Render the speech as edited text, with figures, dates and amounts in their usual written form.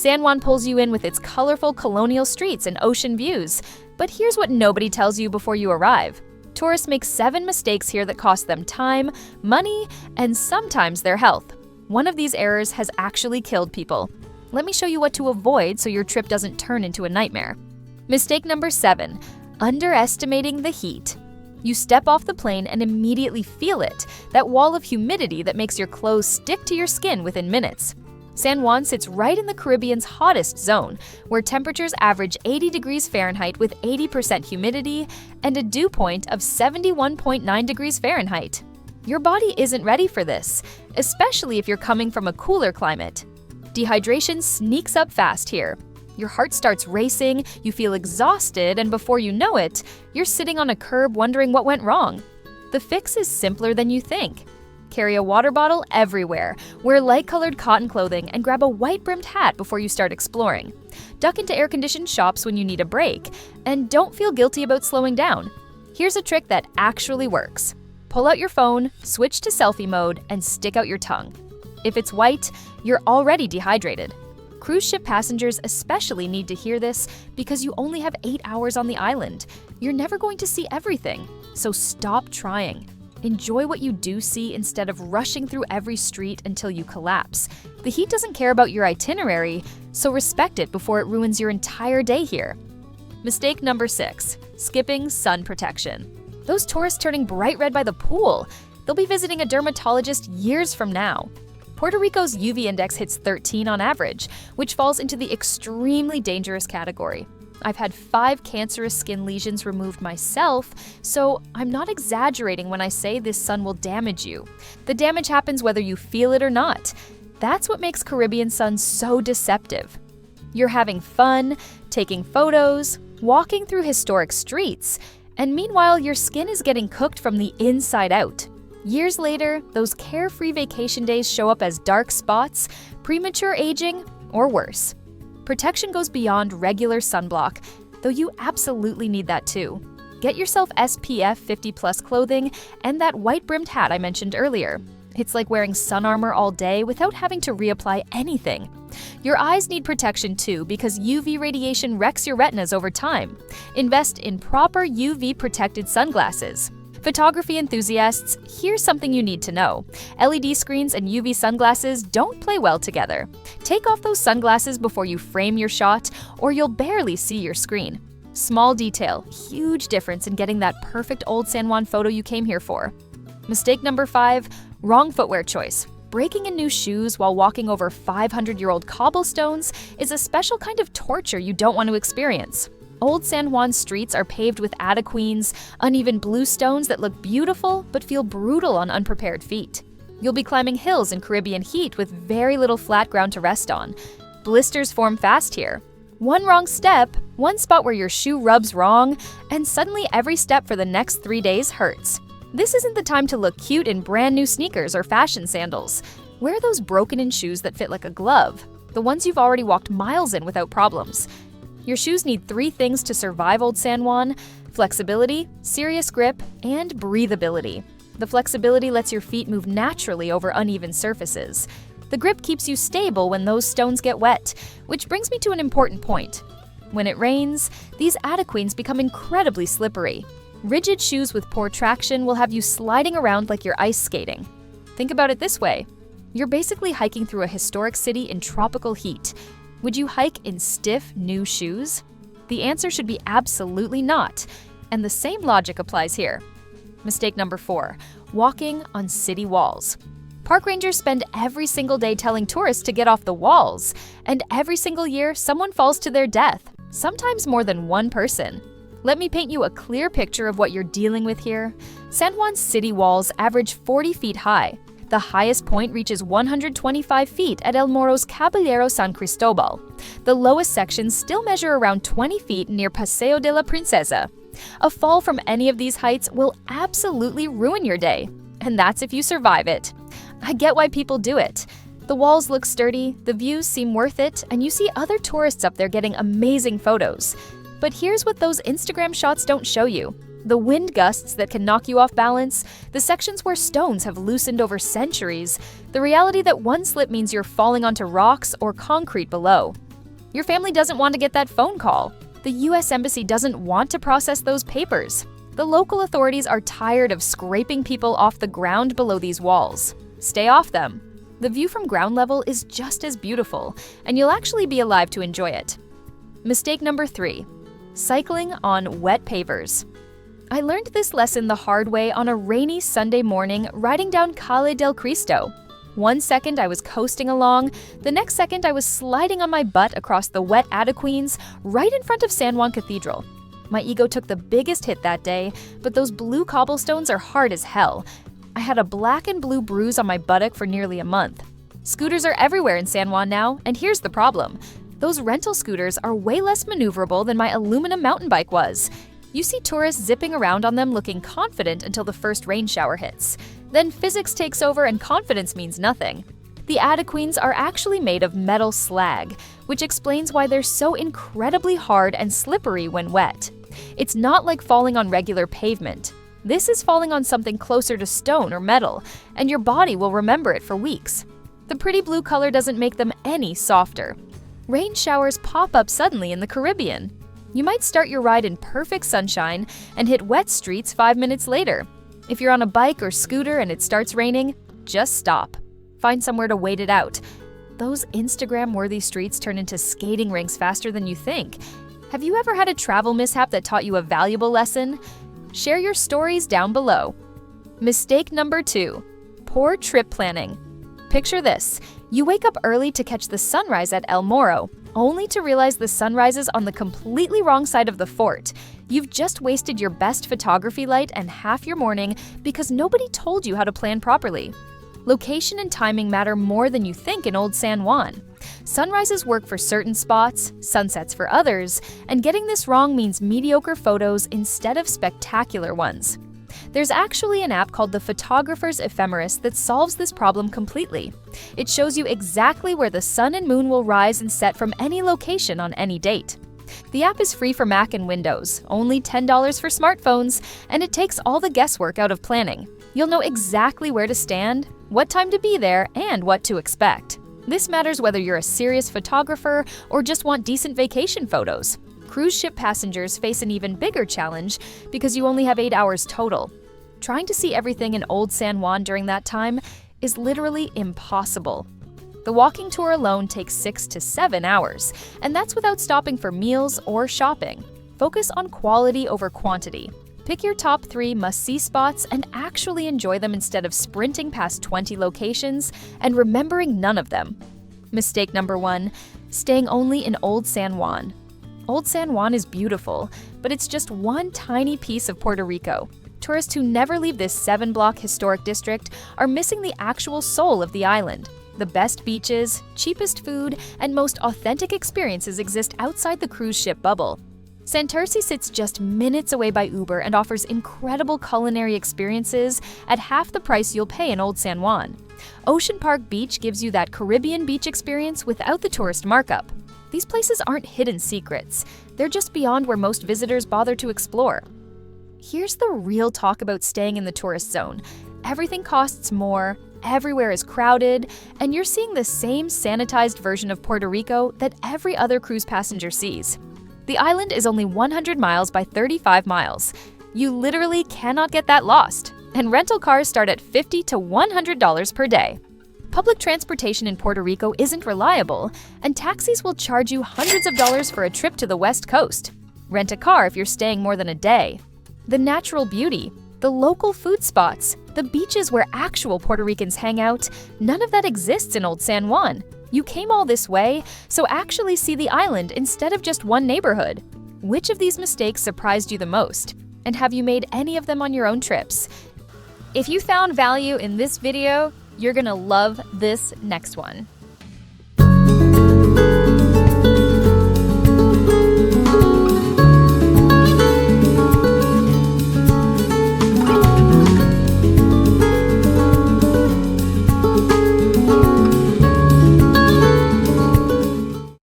San Juan pulls you in with its colorful colonial streets and ocean views. But here's what nobody tells you before you arrive. Tourists make 7 mistakes here that cost them time, money, and sometimes their health. One of these errors has actually killed people. Let me show you what to avoid so your trip doesn't turn into a nightmare. Mistake number 7, underestimating the heat. You step off the plane and immediately feel it, that wall of humidity that makes your clothes stick to your skin within minutes. San Juan sits right in the Caribbean's hottest zone, where temperatures average 80 degrees Fahrenheit with 80% humidity and a dew point of 71.9 degrees Fahrenheit. Your body isn't ready for this, especially if you're coming from a cooler climate. Dehydration sneaks up fast here. Your heart starts racing, you feel exhausted, and before you know it, you're sitting on a curb wondering what went wrong. The fix is simpler than you think. Carry a water bottle everywhere, wear light-colored cotton clothing, and grab a white-brimmed hat before you start exploring. Duck into air-conditioned shops when you need a break, and don't feel guilty about slowing down. Here's a trick that actually works. Pull out your phone, switch to selfie mode, and stick out your tongue. If it's white, you're already dehydrated. Cruise ship passengers especially need to hear this because you only have 8 hours on the island. You're never going to see everything, so stop trying. Enjoy what you do see instead of rushing through every street until you collapse. The heat doesn't care about your itinerary, so respect it before it ruins your entire day here. Mistake number 6, skipping sun protection. Those tourists turning bright red by the pool, they'll be visiting a dermatologist years from now. Puerto Rico's UV index hits 13 on average, which falls into the extremely dangerous category. I've had 5 cancerous skin lesions removed myself, so I'm not exaggerating when I say this sun will damage you. The damage happens whether you feel it or not. That's what makes Caribbean sun so deceptive. You're having fun, taking photos, walking through historic streets, and meanwhile your skin is getting cooked from the inside out. Years later, those carefree vacation days show up as dark spots, premature aging, or worse. Protection goes beyond regular sunblock, though you absolutely need that too. Get yourself SPF 50+ clothing and that white-brimmed hat I mentioned earlier. It's like wearing sun armor all day without having to reapply anything. Your eyes need protection too because UV radiation wrecks your retinas over time. Invest in proper UV-protected sunglasses. Photography enthusiasts, here's something you need to know. LED screens and UV sunglasses don't play well together. Take off those sunglasses before you frame your shot, or you'll barely see your screen. Small detail, huge difference in getting that perfect Old San Juan photo you came here for. Mistake number 5, wrong footwear choice. Breaking in new shoes while walking over 500-year-old cobblestones is a special kind of torture you don't want to experience. Old San Juan streets are paved with adequines, uneven blue stones that look beautiful but feel brutal on unprepared feet. You'll be climbing hills in Caribbean heat with very little flat ground to rest on. Blisters form fast here. One wrong step, one spot where your shoe rubs wrong, and suddenly every step for the next 3 days hurts. This isn't the time to look cute in brand new sneakers or fashion sandals. Wear those broken-in shoes that fit like a glove, the ones you've already walked miles in without problems. Your shoes need 3 things to survive Old San Juan: flexibility, serious grip, and breathability. The flexibility lets your feet move naturally over uneven surfaces. The grip keeps you stable when those stones get wet, which brings me to an important point. When it rains, these adequines become incredibly slippery. Rigid shoes with poor traction will have you sliding around like you're ice skating. Think about it this way. You're basically hiking through a historic city in tropical heat. Would you hike in stiff, new shoes? The answer should be absolutely not, and the same logic applies here. Mistake number 4, walking on city walls. Park rangers spend every single day telling tourists to get off the walls, and every single year someone falls to their death, sometimes more than one person. Let me paint you a clear picture of what you're dealing with here. San Juan's city walls average 40 feet high. The highest point reaches 125 feet at El Morro's Caballero San Cristobal. The lowest sections still measure around 20 feet near Paseo de la Princesa. A fall from any of these heights will absolutely ruin your day, and that's if you survive it. I get why people do it. The walls look sturdy, the views seem worth it, and you see other tourists up there getting amazing photos. But here's what those Instagram shots don't show you. The wind gusts that can knock you off balance, the sections where stones have loosened over centuries, the reality that one slip means you're falling onto rocks or concrete below. Your family doesn't want to get that phone call. The US Embassy doesn't want to process those papers. The local authorities are tired of scraping people off the ground below these walls. Stay off them. The view from ground level is just as beautiful, and you'll actually be alive to enjoy it. Mistake number 3. Cycling on wet pavers. I learned this lesson the hard way on a rainy Sunday morning riding down Calle del Cristo. One second I was coasting along, the next second I was sliding on my butt across the wet Adequines right in front of San Juan Cathedral. My ego took the biggest hit that day, but those blue cobblestones are hard as hell. I had a black and blue bruise on my buttock for nearly a month. Scooters are everywhere in San Juan now, and here's the problem. Those rental scooters are way less maneuverable than my aluminum mountain bike was. You see tourists zipping around on them looking confident until the first rain shower hits. Then physics takes over and confidence means nothing. The Adequines are actually made of metal slag, which explains why they're so incredibly hard and slippery when wet. It's not like falling on regular pavement. This is falling on something closer to stone or metal, and your body will remember it for weeks. The pretty blue color doesn't make them any softer. Rain showers pop up suddenly in the Caribbean. You might start your ride in perfect sunshine and hit wet streets 5 minutes later. If you're on a bike or scooter and it starts raining, just stop. Find somewhere to wait it out. Those Instagram-worthy streets turn into skating rinks faster than you think. Have you ever had a travel mishap that taught you a valuable lesson? Share your stories down below. Mistake number 2. Poor trip planning. Picture this. You wake up early to catch the sunrise at El Morro, only to realize the sun rises on the completely wrong side of the fort. You've just wasted your best photography light and half your morning because nobody told you how to plan properly. Location and timing matter more than you think in Old San Juan. Sunrises work for certain spots, sunsets for others, and getting this wrong means mediocre photos instead of spectacular ones. There's actually an app called the Photographer's Ephemeris that solves this problem completely. It shows you exactly where the sun and moon will rise and set from any location on any date. The app is free for Mac and Windows, only $10 for smartphones, and it takes all the guesswork out of planning. You'll know exactly where to stand, what time to be there, and what to expect. This matters whether you're a serious photographer or just want decent vacation photos. Cruise ship passengers face an even bigger challenge because you only have 8 hours total. Trying to see everything in Old San Juan during that time is literally impossible. The walking tour alone takes 6 to 7 hours, and that's without stopping for meals or shopping. Focus on quality over quantity. Pick your top 3 must-see spots and actually enjoy them instead of sprinting past 20 locations and remembering none of them. Mistake number 1. Staying only in Old San Juan. Old San Juan is beautiful, but it's just one tiny piece of Puerto Rico. Tourists who never leave this 7-block historic district are missing the actual soul of the island. The best beaches, cheapest food, and most authentic experiences exist outside the cruise ship bubble. Santurce sits just minutes away by Uber and offers incredible culinary experiences at half the price you'll pay in Old San Juan. Ocean Park Beach gives you that Caribbean beach experience without the tourist markup. These places aren't hidden secrets. They're just beyond where most visitors bother to explore. Here's the real talk about staying in the tourist zone. Everything costs more, everywhere is crowded, and you're seeing the same sanitized version of Puerto Rico that every other cruise passenger sees. The island is only 100 miles by 35 miles. You literally cannot get that lost, and rental cars start at $50 to $100 per day. Public transportation in Puerto Rico isn't reliable, and taxis will charge you hundreds of dollars for a trip to the West Coast. Rent a car if you're staying more than a day. The natural beauty, the local food spots, the beaches where actual Puerto Ricans hang out, none of that exists in Old San Juan. You came all this way, so actually see the island instead of just one neighborhood. Which of these mistakes surprised you the most? And have you made any of them on your own trips? If you found value in this video, you're gonna love this next one.